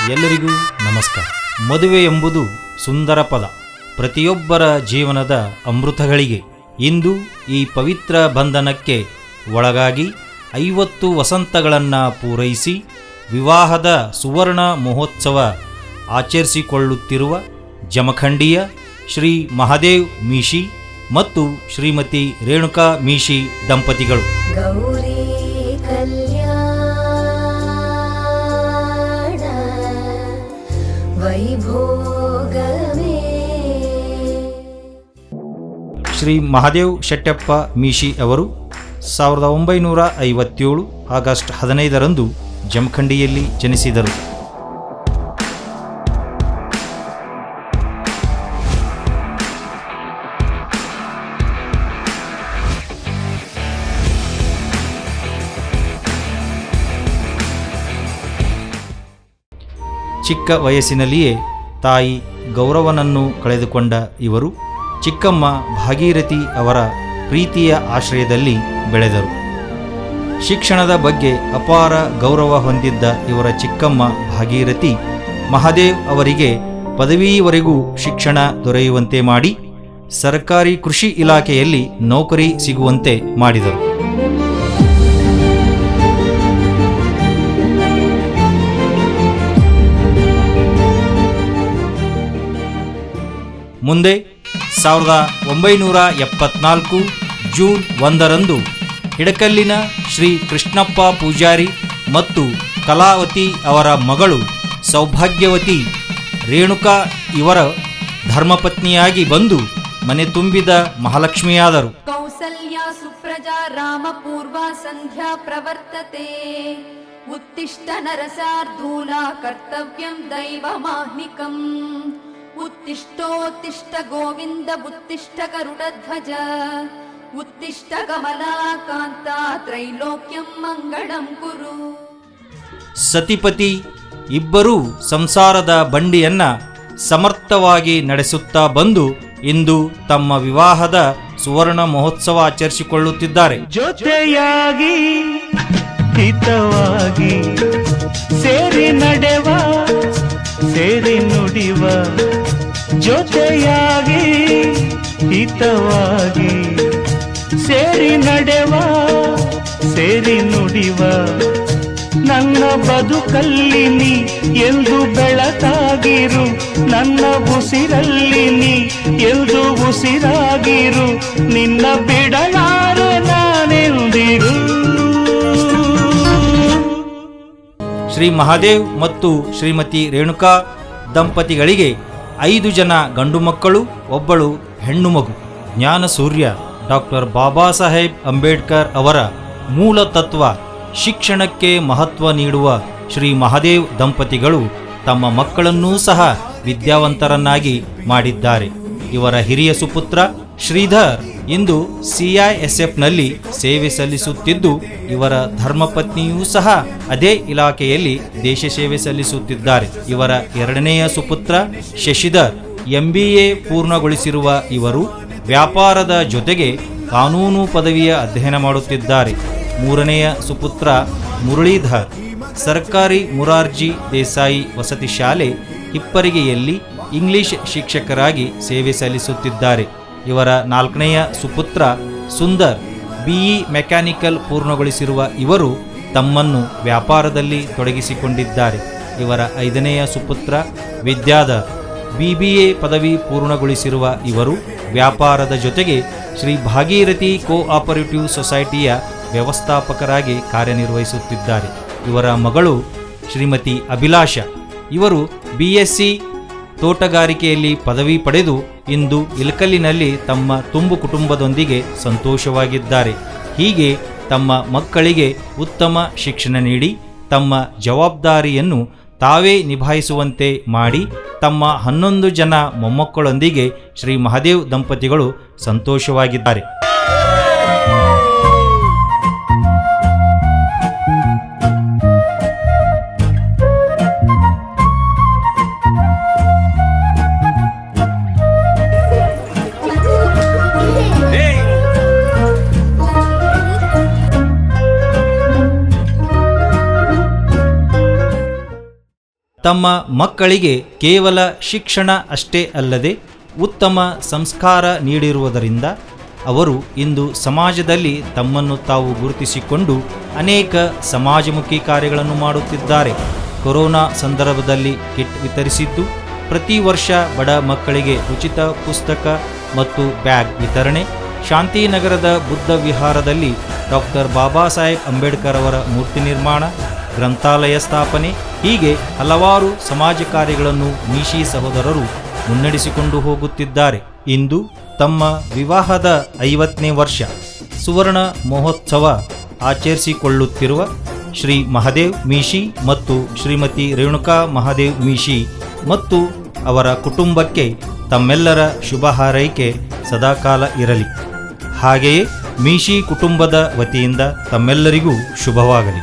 ಎಲ್ಲರಿಗೂ ನಮಸ್ಕಾರ. ಮದುವೆ ಎಂಬುದು ಸುಂದರ ಪದ, ಪ್ರತಿಯೊಬ್ಬರ ಜೀವನದ ಅಮೃತಗಳಿಗೆ. ಇಂದು ಈ ಪವಿತ್ರ ಬಂಧನಕ್ಕೆ ಒಳಗಾಗಿ 50 ವಸಂತಗಳನ್ನು ಪೂರೈಸಿ ವಿವಾಹದ ಸುವರ್ಣ ಮಹೋತ್ಸವ ಆಚರಿಸಿಕೊಳ್ಳುತ್ತಿರುವ ಜಮಖಂಡಿಯ ಶ್ರೀ ಮಹಾದೇವ್ ಮೀಶಿ ಮತ್ತು ಶ್ರೀಮತಿ ರೇಣುಕಾ ಮೀಶಿ ದಂಪತಿಗಳು ಗೌರಿ ಕಲ್ಯಾಣ ವೈಭೋಗವೇ. ಶ್ರೀ ಮಹಾದೇವ್ ಶೆಟ್ಟಪ್ಪ ಮೀಶಿ ಅವರು 1957 ಆಗಸ್ಟ್ 15ರಂದು ಜಮಖಂಡಿಯಲ್ಲಿ ಜನಿಸಿದರು. ಚಿಕ್ಕ ವಯಸ್ಸಿನಲ್ಲಿಯೇ ತಾಯಿ ಗೌರವನನ್ನು ಕಳೆದುಕೊಂಡ ಇವರು ಚಿಕ್ಕಮ್ಮ ಭಾಗೀರಥಿ ಅವರ ಪ್ರೀತಿಯ ಆಶ್ರಯದಲ್ಲಿ ಬೆಳೆದರು. ಶಿಕ್ಷಣದ ಬಗ್ಗೆ ಅಪಾರ ಗೌರವ ಹೊಂದಿದ್ದ ಇವರ ಚಿಕ್ಕಮ್ಮ ಭಾಗೀರಥಿ ಮಹಾದೇವ್ ಅವರಿಗೆ ಪದವಿವರೆಗೂ ಶಿಕ್ಷಣ ದೊರೆಯುವಂತೆ ಮಾಡಿ ಸರ್ಕಾರಿ ಕೃಷಿ ಇಲಾಖೆಯಲ್ಲಿ ನೌಕರಿ ಸಿಗುವಂತೆ ಮಾಡಿದರು. ಮುಂದೆ 1974 ಜೂನ್ 1ರಂದು ಹಿಡಕಲ್ಲಿನ ಶ್ರೀ ಕೃಷ್ಣಪ್ಪ ಪೂಜಾರಿ ಮತ್ತು ಕಲಾವತಿ ಅವರ ಮಗಳು ಸೌಭಾಗ್ಯವತಿ ರೇಣುಕಾ ಇವರ ಧರ್ಮಪತ್ನಿಯಾಗಿ ಬಂದು ಮನೆ ತುಂಬಿದ ಮಹಾಲಕ್ಷ್ಮಿಯಾದರು. ಕೌಸಲ್ಯ ಸುಪ್ರಜಾ ರಾಮ ಪೂರ್ವ ಸಂಧ್ಯಾ ಪ್ರವರ್ತತೆ ಉತ್ತಿಷ್ಟ ನರಸಾರ್ಧೂಲ ಕರ್ತವ್ಯಂ ದೈವಮಾಹ್ನಿಕಂ ಉತ್ತಿಷ್ಟೋತ್ತಿಷ್ಟ ಗೋವಿಂದ ಉತ್ತಿಷ್ಟ ಗರುಡಧ್ವಜ ಉತ್ತಿಷ್ಟ ಕಮಲಾಕಾಂತ ತ್ರೈಲೋಕ್ಯಂ ಮಂಗಳಂ ಕುರು. ಸತಿಪತಿ ಇಬ್ಬರೂ ಸಂಸಾರದ ಬಂಡಿಯನ್ನ ಸಮರ್ಥವಾಗಿ ನಡೆಸುತ್ತಾ ಬಂದು ಇಂದು ತಮ್ಮ ವಿವಾಹದ ಸುವರ್ಣ ಮಹೋತ್ಸವ ಆಚರಿಸಿಕೊಳ್ಳುತ್ತಿದ್ದಾರೆ. ಜೊತೆಯಾಗಿ ಹಿತವಾಗಿ ಸೇರಿ ನಡೆವ ಸೇರಿ ನುಡಿವ, ಜೊತೆಯಾಗಿ ಹಿತವಾಗಿ ಸೇರಿ ನಡೆವ ಸೇರಿ ನುಡಿವ, ನನ್ನ ಬದುಕಲ್ಲಿ ನೀ ಎಂದು ಬೆಳಕಾಗಿರು, ನನ್ನ ಉಸಿರಲ್ಲಿ ನೀ ಎಂದು ಉಸಿರಾಗಿರು, ನಿನ್ನ ಬಿಡಲಾರೆ ನಾನೆಂದಿರು. ಶ್ರೀ ಮಹಾದೇವ್ ಮತ್ತು ಶ್ರೀಮತಿ ರೇಣುಕಾ ದಂಪತಿಗಳಿಗೆ 5 ಜನ ಗಂಡು ಮಕ್ಕಳು, ಒಬ್ಬಳು ಹೆಣ್ಣು ಮಗು. ಜ್ಞಾನ ಸೂರ್ಯ ಡಾಕ್ಟರ್ ಬಾಬಾ ಸಾಹೇಬ್ ಅಂಬೇಡ್ಕರ್ ಅವರ ಮೂಲ ತತ್ವ ಶಿಕ್ಷಣಕ್ಕೆ ಮಹತ್ವ ನೀಡುವ ಶ್ರೀ ಮಹಾದೇವ್ ದಂಪತಿಗಳು ತಮ್ಮ ಮಕ್ಕಳನ್ನೂ ಸಹ ವಿದ್ಯಾವಂತರನ್ನಾಗಿ ಮಾಡಿದ್ದಾರೆ. ಇವರ ಹಿರಿಯ ಸುಪುತ್ರ ಶ್ರೀಧರ್ ಇಂದು CISFನಲ್ಲಿ ಸೇವೆ ಸಲ್ಲಿಸುತ್ತಿದ್ದು, ಇವರ ಧರ್ಮಪತ್ನಿಯೂ ಸಹ ಅದೇ ಇಲಾಖೆಯಲ್ಲಿ ದೇಶ ಸೇವೆ ಸಲ್ಲಿಸುತ್ತಿದ್ದಾರೆ. ಇವರ ಎರಡನೆಯ ಸುಪುತ್ರ ಶಶಿಧರ್ MBA ಪೂರ್ಣಗೊಳಿಸಿರುವ ಇವರು ವ್ಯಾಪಾರದ ಜೊತೆಗೆ ಕಾನೂನು ಪದವಿಯ ಅಧ್ಯಯನ ಮಾಡುತ್ತಿದ್ದಾರೆ. ಮೂರನೆಯ ಸುಪುತ್ರ ಮುರಳೀಧರ್ ಸರ್ಕಾರಿ ಮುರಾರ್ಜಿ ದೇಸಾಯಿ ವಸತಿ ಶಾಲೆ ಹಿಪ್ಪರಿಗೆಯಲ್ಲಿ ಇಂಗ್ಲಿಷ್ ಶಿಕ್ಷಕರಾಗಿ ಸೇವೆ ಸಲ್ಲಿಸುತ್ತಿದ್ದಾರೆ. ಇವರ 4ನೆಯ ಸುಪುತ್ರ ಸುಂದರ್ BE ಮೆಕ್ಯಾನಿಕಲ್ ಪೂರ್ಣಗೊಳಿಸಿರುವ ಇವರು ತಮ್ಮನ್ನು ವ್ಯಾಪಾರದಲ್ಲಿ ತೊಡಗಿಸಿಕೊಂಡಿದ್ದಾರೆ. ಇವರ 5ನೆಯ ಸುಪುತ್ರ ವಿದ್ಯಾಧರ್ BBA ಪದವಿ ಪೂರ್ಣಗೊಳಿಸಿರುವ ಇವರು ವ್ಯಾಪಾರದ ಜೊತೆಗೆ ಶ್ರೀ ಭಾಗೀರಥಿ ಕೋಆಪರೇಟಿವ್ ಸೊಸೈಟಿಯ ವ್ಯವಸ್ಥಾಪಕರಾಗಿ ಕಾರ್ಯನಿರ್ವಹಿಸುತ್ತಿದ್ದಾರೆ. ಇವರ ಮಗಳು ಶ್ರೀಮತಿ ಅಭಿಲಾಷ ಇವರು BSc ತೋಟಗಾರಿಕೆಯಲ್ಲಿ ಪದವಿ ಪಡೆದು ಇಂದು ಇಲಕಲ್ಲಿನಲ್ಲಿ ತಮ್ಮ ತುಂಬು ಕುಟುಂಬದೊಂದಿಗೆ ಸಂತೋಷವಾಗಿದ್ದಾರೆ. ಹೀಗೆ ತಮ್ಮ ಮಕ್ಕಳಿಗೆ ಉತ್ತಮ ಶಿಕ್ಷಣ ನೀಡಿ ತಮ್ಮ ಜವಾಬ್ದಾರಿಯನ್ನು ತಾವೇ ನಿಭಾಯಿಸುವಂತೆ ಮಾಡಿ ತಮ್ಮ 11 ಜನ ಮೊಮ್ಮಕ್ಕಳೊಂದಿಗೆ ಶ್ರೀ ಮಹಾದೇವ್ ದಂಪತಿಗಳು ಸಂತೋಷವಾಗಿದ್ದಾರೆ. ತಮ್ಮ ಮಕ್ಕಳಿಗೆ ಕೇವಲ ಶಿಕ್ಷಣ ಅಷ್ಟೇ ಅಲ್ಲದೆ ಉತ್ತಮ ಸಂಸ್ಕಾರ ನೀಡಿರುವುದರಿಂದ ಅವರು ಇಂದು ಸಮಾಜದಲ್ಲಿ ತಮ್ಮನ್ನು ತಾವು ಗುರುತಿಸಿಕೊಂಡು ಅನೇಕ ಸಮಾಜಮುಖಿ ಕಾರ್ಯಗಳನ್ನು ಮಾಡುತ್ತಿದ್ದಾರೆ. ಕೊರೋನಾ ಸಂದರ್ಭದಲ್ಲಿ ಕಿಟ್ ವಿತರಿಸಿದ್ದು, ಪ್ರತಿ ವರ್ಷ ಬಡ ಮಕ್ಕಳಿಗೆ ಉಚಿತ ಪುಸ್ತಕ ಮತ್ತು ಬ್ಯಾಗ್ ವಿತರಣೆ, ಶಾಂತಿನಗರದ ಬುದ್ಧ ವಿಹಾರದಲ್ಲಿ ಡಾಕ್ಟರ್ ಬಾಬಾ ಸಾಹೇಬ್ ಅಂಬೇಡ್ಕರ್ ಅವರ ಮೂರ್ತಿ ನಿರ್ಮಾಣ, ಗ್ರಂಥಾಲಯ ಸ್ಥಾಪನೆ, ಹೀಗೆ ಹಲವಾರು ಸಮಾಜ ಕಾರ್ಯಗಳನ್ನು ಮೀಶಿ ಸಹೋದರರು ಮುನ್ನಡೆಸಿಕೊಂಡು ಹೋಗುತ್ತಿದ್ದಾರೆ. ಇಂದು ತಮ್ಮ ವಿವಾಹದ 50ನೇ ವರ್ಷ ಸುವರ್ಣ ಮಹೋತ್ಸವ ಆಚರಿಸಿಕೊಳ್ಳುತ್ತಿರುವ ಶ್ರೀ ಮಹಾದೇವ್ ಮೀಶಿ ಮತ್ತು ಶ್ರೀಮತಿ ರೇಣುಕಾ ಮಹಾದೇವ್ ಮೀಶಿ ಮತ್ತು ಅವರ ಕುಟುಂಬಕ್ಕೆ ತಮ್ಮೆಲ್ಲರ ಶುಭ ಹಾರೈಕೆ ಸದಾಕಾಲ ಇರಲಿ. ಹಾಗೆಯೇ ಮೀಶಿ ಕುಟುಂಬದ ವತಿಯಿಂದ ತಮ್ಮೆಲ್ಲರಿಗೂ ಶುಭವಾಗಲಿ.